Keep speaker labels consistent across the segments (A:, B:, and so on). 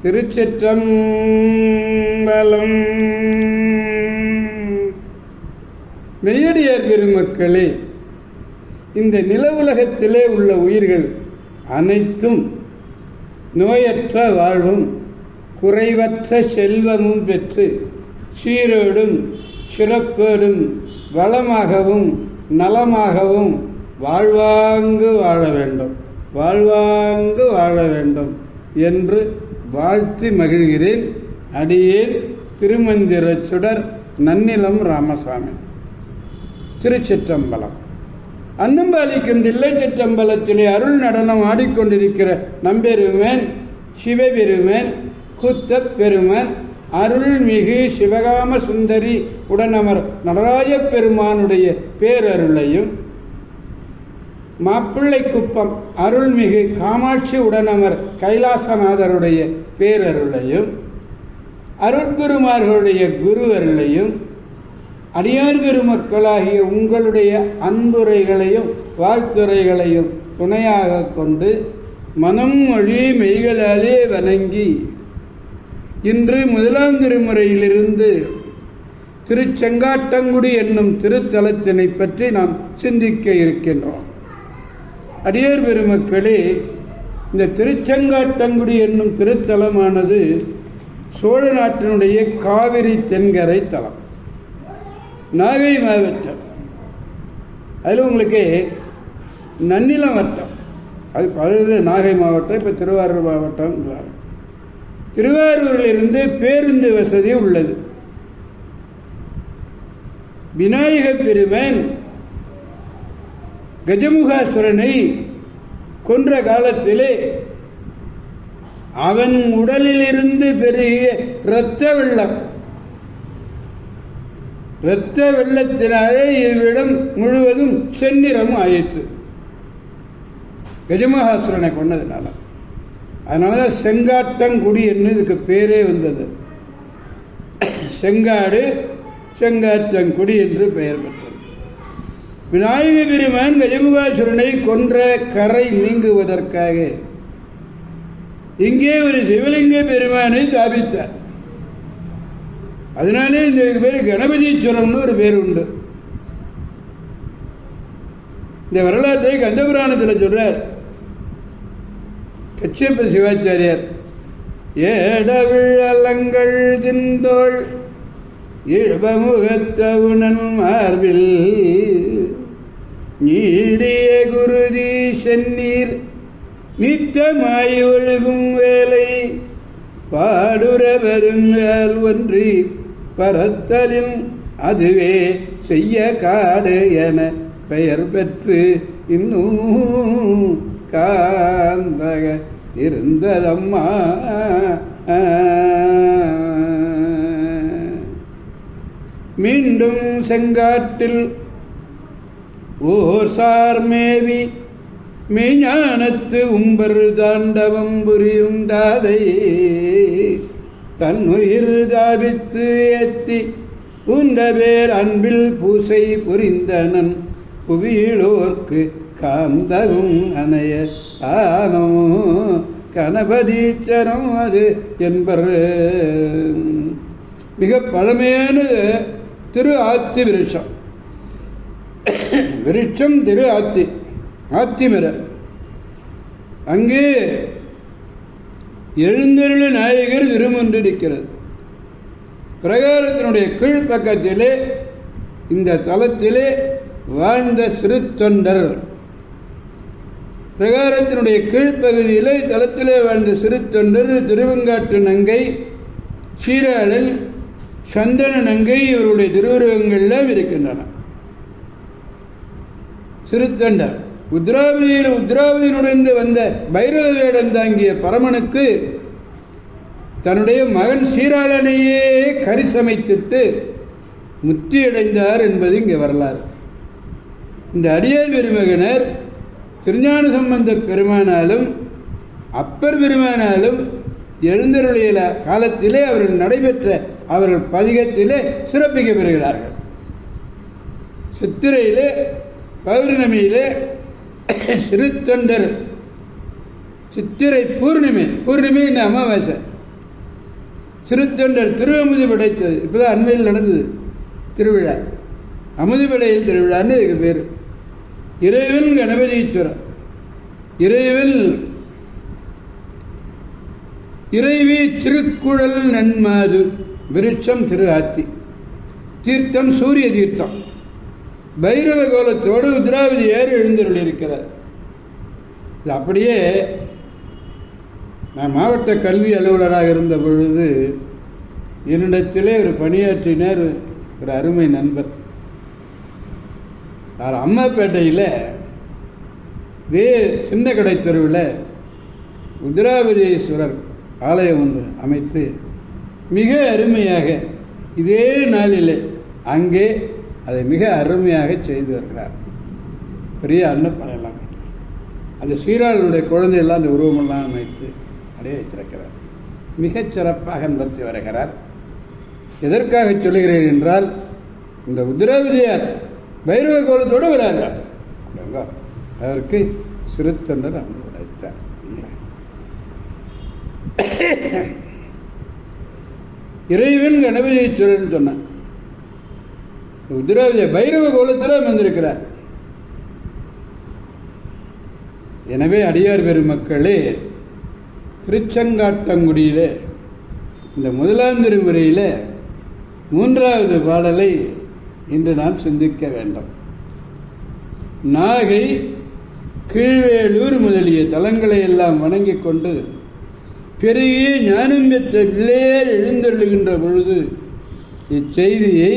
A: திருச்சிற்றம்பலம். மெய்யடியார் பெருமக்களே, இந்த நில உலகத்திலே உள்ள உயிர்கள் அனைத்தும் நோயற்ற வாழ்வும் குறைவற்ற செல்வமும் பெற்று சீரோடும் சிறப்போடும் வளமாகவும் நலமாகவும் வாழ்வாங்கு வாழ வேண்டும், வாழ்வாங்கு வாழ வேண்டும் என்று வாழ்த்தி மகிழ்கிறேன். அடியேன் திருமந்திர சுடர் நன்னிலம் ராமசாமி. திருச்சிற்றம்பலம். அன்னம்பாலிக்கும் தில்லை சிற்றம்பலத்திலே அருள் நடனம் ஆடிக்கொண்டிருக்கிற நம்பெருமேன் சிவபெருமேன் கூத்தப் பெருமன் அருள்மிகு சிவகாம சுந்தரி உடனமர் நடராஜ பெருமானுடைய பேரருளையும், மாப்பிள்ளை குப்பம் அருள்மிகு காமாட்சி உடனமர் கைலாசநாதருடைய பேரருளையும், அருட்குருமார்களுடைய குரு அருளையும், அடியார் பெருமக்களாகிய உங்களுடைய அன்புரைகளையும் வாழ்த்துரைகளையும் துணையாக கொண்டு மனம் மொழி மெய்களாலே வணங்கி இன்று முதலாம் திருமுறையிலிருந்து திருச்செங்காட்டங்குடி என்னும் திருத்தலத்தினை பற்றி நாம் சிந்திக்க இருக்கின்றோம். அடியார் பெருமக்களே, இந்த திருச்செங்காட்டங்குடி என்னும் திருத்தலமானது சோழ நாட்டினுடைய காவிரி தென்கரை தலம், நாகை மாவட்டம். அதில் உங்களுக்கு நன்னிலம் வட்டம், அது பழைய நாகை மாவட்டம், இப்போ திருவாரூர் மாவட்டம். திருவாரூரிலிருந்து பேருந்து வசதி உள்ளது. விநாயக பெருமான் கஜமுகாசுரனை கொன்ற காலத்திலே அவன் உடலிலிருந்து பெருகிய இரத்த வெள்ளத்தினாலே இவ்விடம் முழுவதும் செந்நிறம் ஆயிற்று, கஜமுகாசுரனை கொண்டதுனால. அதனால செங்காட்டங்குடி என்று இதுக்கு பேரே வந்தது. செங்காடு செங்காட்டங்குடி என்று பெயர் பெற்றது. விநாயக பெருமான் கஜமுகாசுரனை கொன்ற கரை நீங்குவதற்காக இங்கே ஒரு சிவலிங்க பெருமானை ஸ்தாபித்தார். அதனாலே இந்த பேர் கணபதீஸ்வரம்னு ஒரு பேர் உண்டு. இந்த வரலாற்றை கந்தபுராணத்தில் சொல்றார் கச்சியப்ப சிவாச்சாரியார். ஏடவிழலங்கள் திந்தோள் இழபமுகத்தவுணன் மார்பில் நீடிய குருதி சென்னீர் நித்தமாய் ஒழுகும் வேலை பாடுற வருங்கால் ஒன்றி பரத்தலின் அதுவே செய்ய காடு என பெயர் பெற்று இன்னும் காந்தக இருந்ததம்மா. மீண்டும் செங்காட்டில் ஓர் சார்மேவி மெய்ஞானத்து உம்பர் தாண்டவம் புரியும் தாதை தன்னுயிர் தாபித்து ஏத்தி உந்த பேர் அன்பில் பூசை புரிந்தனன் புவியிலோர்க்கு காந்தகும் அணைய ஆனோ கணபதீச்சரம் அது என்பர். மிக பழமையான திரு ஆத்தி விருட்சம் திரு ஆத்திமரம். அங்கே எழுந்தருள நாயகர் திருமொன்றிருக்கிறது. பிரகாரத்தினுடைய கீழ்ப்பக்கத்திலே இந்த தலத்திலே வாழ்ந்த சிறு தொண்டர், பிரகாரத்தினுடைய கீழ்ப்பகுதியிலே தலத்திலே வாழ்ந்த சிறு தொண்டர் திருவெங்காட்டு நங்கை, சீராளன், சந்தன நங்கை, இவருடைய திருவுருவங்கள்லாம் இருக்கின்றன. சிறுத்தொண்டர் உத்ராவதியினுடைந்து வந்த பைரவ வேடம் தாங்கிய பரமனுக்கு தன்னுடைய மகன் சீராளனையே கரிசமைத்திட்டு முத்தியடைந்தார் என்பது இங்கே வரலாறு. இந்த அடியார் பெருமகனர் திருஞான சம்பந்த பெருமானாலும் அப்பர் பெருமானாலும் எழுந்தருளிய காலத்திலே அவர்கள் நடைபெற்ற அவர்கள் பதிகத்திலே சிறப்பிக்கப்படுகிறார்கள். சித்திரையிலே பௌர்ணமியிலே சிறுத்தொண்டர், சித்திரை பூர்ணிமை, பூர்ணிமை இந்த அமாவாசை, சிறுத்தொண்டர் திருஅமுது படைத்தது. இப்போதான் அண்மையில் நடந்தது திருவிழா, அமுதுபடையில் திருவிழான்னு இதுக்கு பேர். இறைவன் கணபதீஸ்வரர், இறைவன் இறைவி திருக்குழல் நன்மாது, விருட்சம் திரு ஆத்தி, தீர்த்தம் சூரிய தீர்த்தம், பைரவ கோலத்தோடு உத்ராவதி ஏறு எழுந்தருள் இருக்கிறார். இது அப்படியே நான் மாவட்ட கல்வி அலுவலராக இருந்த பொழுது என்னிடத்திலே ஒரு பணியாற்றினர் ஒரு அருமை நண்பர். அம்மாப்பேட்டையில் இதே சின்ன கடை தெருவில் உத்ராவதீஸ்வரர் ஆலயம் ஒன்று அமைத்து மிக அருமையாக இதே நாளில் அங்கே அதை மிக அருமையாக செய்து வருகிறார். பெரிய அன்னப்படையெல்லாம் அந்த சீராளுடைய குழந்தையெல்லாம் அந்த உருவமெல்லாம் அமைத்து அப்படியே வைத்திருக்கிறார். மிகச் சிறப்பாக நடத்தி வருகிறார். எதற்காக சொல்லுகிறேன் என்றால், இந்த உத்ராவதியார் பைரவ கோலத்தோடு வராங்க. அவருக்கு சிறுத்தொண்டர் அன்பு உடைத்தார். இறைவன் கணபதீஸ்வரன் சொன்னான். உத்ராவதிய பைரவ கோலத்தில் வந்திருக்கிறார். எனவே அடியார் பெருமக்களே, திருச்செங்காட்டங்குடியில் இந்த முதலாம் திருமுறையில் 3வது பாடலை இன்று நாம் சிந்திக்க வேண்டும். நாகை, கீழ்வேலூர் முதலிய தலங்களை எல்லாம் வணங்கி கொண்டு பெருகிய ஞானம் பெற்ற பிள்ளையர் எழுந்தருளுகின்ற பொழுது இச்செய்தியை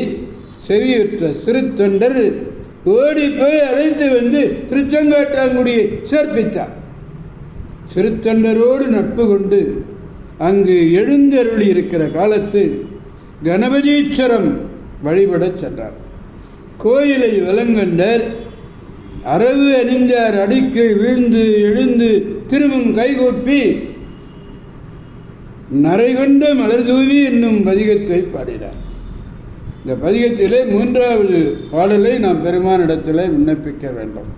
A: செவியுற்ற சிறுத்தொண்டர் ஓடி போய் அழைத்து வந்து திருச்செங்காட்டாங்குடியை சேர்ப்பித்தார். சிறுத்தொண்டரோடு நட்பு கொண்டு அங்கு எழுந்தருளி இருக்கிற காலத்து கணபதீஸ்வரம் வழிபடச் சென்றார். கோயிலை வலங்கண்டர், அரவு அணிந்தார், அடிக்கு வீழ்ந்து எழுந்து திரும்பும் கைகூப்பி நரைகொண்ட மலர் தூவி என்னும் பதிகத்தை பாடினார். இந்த பதிகத்திலே 3வது பாடலை நாம் பெருமானிடத்தில் விண்ணப்பிக்க வேண்டும்.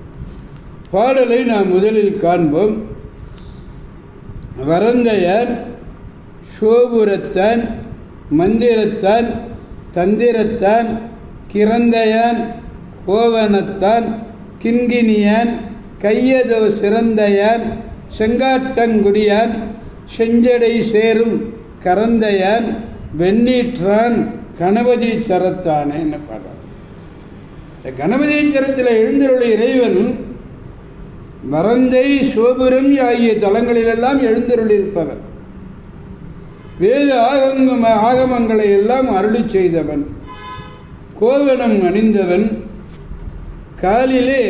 A: பாடலை நாம் முதலில் காண்போம். வரந்தையான், சோபுரத்தான், மந்திரத்தான், தந்திரத்தான், கிரந்தையான், கோவனத்தான், கிண்கிணியான், கையதோ சிறந்தையான், செங்காட்டங்குடியான், செஞ்சடை சேரும் கரந்தையான், வெண்ணீற்றான், கணபதீஸ்வரத்தானே என்ன பாடுறார். இந்த கணபதீஸ்வரத்தில் எழுந்தருளி இறைவன் வரந்தை, சோபுரம் ஆகிய தலங்களிலெல்லாம் எழுந்தருளிருப்பவன். வேத ஆகமங்களை எல்லாம் அருளி செய்தவன், கோவணம் அணிந்தவன், காலிலே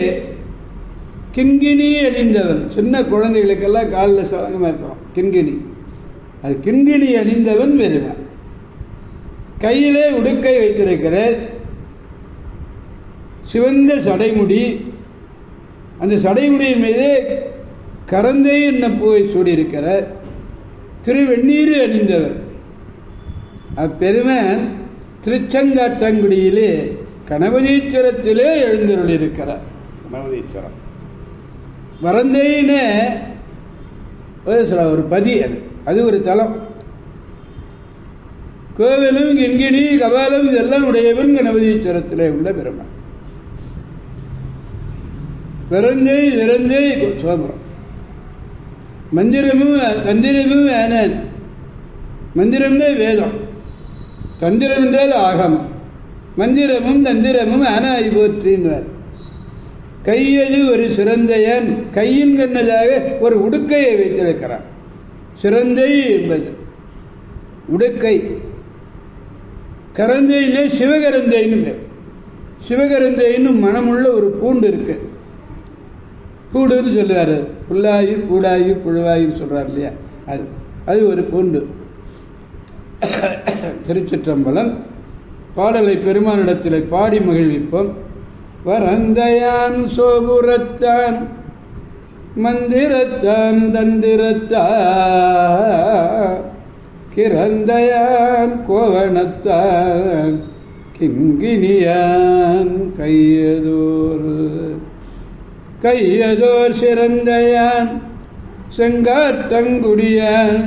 A: கிண்கிணி அணிந்தவன். சின்ன குழந்தைகளுக்கெல்லாம் காலில் சலங்கமாக இருக்கும் கிண்கிணி, அது கிண்கிணி அணிந்தவன் வருவான். கையிலே உடுக்கை வைத்திருக்கிற சிவந்த சடைமுடி, அந்த சடைமுடியின் மீது கரந்தை என்ன போய் சூடியிருக்கிற திருவெண்ணீர் அணிந்தவர். அப்பெருமன் திருச்செங்காட்டங்குடியிலே கணபதீஸ்வரத்திலே எழுந்தருளிருக்கிறார். கணபதீஸ்வரம் வரந்தைன்னு ஒரு பதி, அது ஒரு தலம். கோவிலும் கிண்கிணி கபாலம் இதெல்லாம் உடையவன் கணபதீஸ்வரத்திலே உள்ள பெருமான். வரந்தை விரந்தை சோபுரம், மந்திரமும் தந்திரமும் ஆனான். மந்திரம்னா வேதம், தந்திரம் என்றால் ஆகமம். மந்திரமும் தந்திரமும் ஆனாய் போற்றினார். கையது ஒரு சிறந்தையன், கையின் கண்ணதாக ஒரு உடுக்கையை வைத்திருக்கிறான். சிறந்தை என்பது உடுக்கை. கரந்தைன்னு சிவகரந்தைன்னு பேர். சிவகரந்தைன்னு மனமுள்ள ஒரு பூண்டு இருக்கு. பூண்டுன்னு சொல்லுவார். புல்லாயு, பூடாயு, புழுவாயுன்னு சொல்கிறார் இல்லையா, அது ஒரு பூண்டு. திருச்சிற்றம்பலம். பாடலை பெருமானிடத்தில் பாடி மகிழ்விப்போம். வரந்தையான், சோபுரத்தான், மந்திரத்தான், தந்திரத்தான், கிரந்தையான், கோவணத்தான், கிண்கிணியான், கையதோர் சிறந்தையான், செங்காட்டங்குடியான்,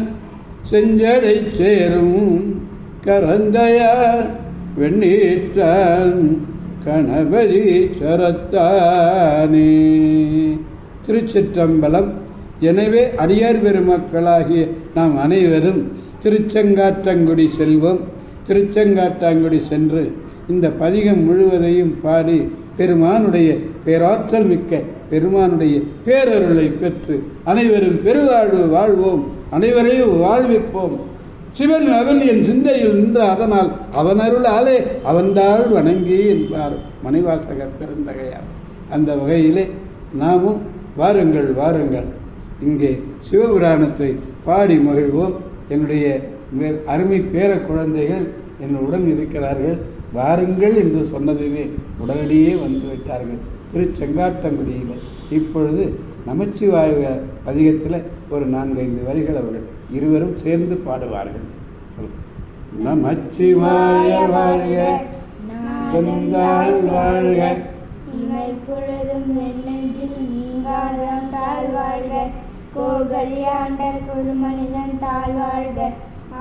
A: செஞ்சடை சேரும் கரந்தையார் வெண்ணீற்றான் கணபதி சரத்தானே. திருச்சிற்றம்பலம். எனவே அடியார் பெருமக்களாகிய நாம் அனைவரும் திருச்செங்காட்டங்குடி செல்வோம். திருச்செங்காட்டாங்குடி சென்று இந்த பதிகம் முழுவதையும் பாடி பெருமானுடைய பேராற்றல் மிக்க பெருமானுடைய பேரருளை பெற்று அனைவரும் பெருவாழ்வு வாழ்வோம், அனைவரையும் வாழ்விப்போம். சிவன் அவன் என் சிந்தையில் நின்ற அதனால் அவன் அருளாலே அவன்தாள் வணங்கி என்பார் மணிவாசகர் பெருந்தகையார். அந்த வகையிலே நாமும் வாருங்கள் வாருங்கள் இங்கே சிவபுராணத்தை பாடி மகிழ்வோம். என்னுடைய அருமை பேர குழந்தைகள் என்னுடன் இருக்கிறார்கள். வாருங்கள் என்று சொன்னதுவே உடனடியே வந்துவிட்டார்கள். திருச்செங்காட்டங்குடியில் இப்பொழுது நமச்சிவாய பதிகத்தில் ஒரு 4-5 வரிகள் அவர்கள் இருவரும் சேர்ந்து பாடுவார்கள். நமச்சிவாய வாழ்க, வாழ்க,
B: இமைப்பொழுதும் நெஞ்சில் நீங்காதான் தாழ்வாழ்க, கோகழியாண்ட குழுமனிதன் தாழ்வாழ்க,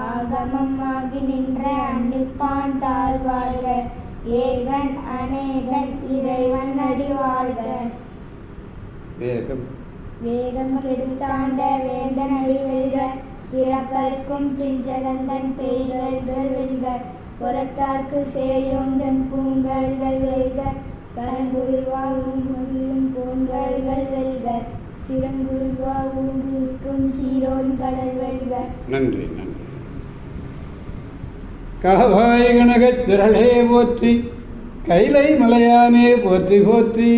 B: ஆகமம் ஆகி நின்ற அன்னிப்பான் தாழ்வாழ்க, ஏகன் அநேகன் இறைவன் அடிவாழ்க.
A: வேகம்
B: வேகம் கெடுத்தாண்ட வேந்தன் அழிவெல்க, பிறப்பர்க்கும் பிஞ்சகந்தன் பெய்கள்கள் வெல்க, புறத்தார்க்கு சேயோந்தன் பூங்கல்கள் வெல்க, பரங்குருவார் மகிழும் பூங்கல்கள் வெல்க, சிறங்குருவார் ஊங்குவிக்கும் சீரோன் கடல் வெல்க.
A: நன்றி நன்றி. காவாய் கனகத் திரளே போற்றி, கைலை மலையானே போற்றி போற்றி.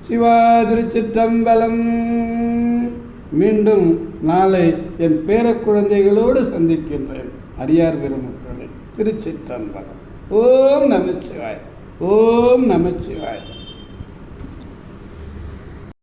A: சிவா திருச்சிற்றம்பலம். மீண்டும் நாளை என் பேர குழந்தைகளோடு சந்திக்கின்றேன். அடியார் பெருமக்களே, திருச்சிற்றம்பலம். ஓம் நமச்சிவாய், ஓம் நமச்சிவாய்.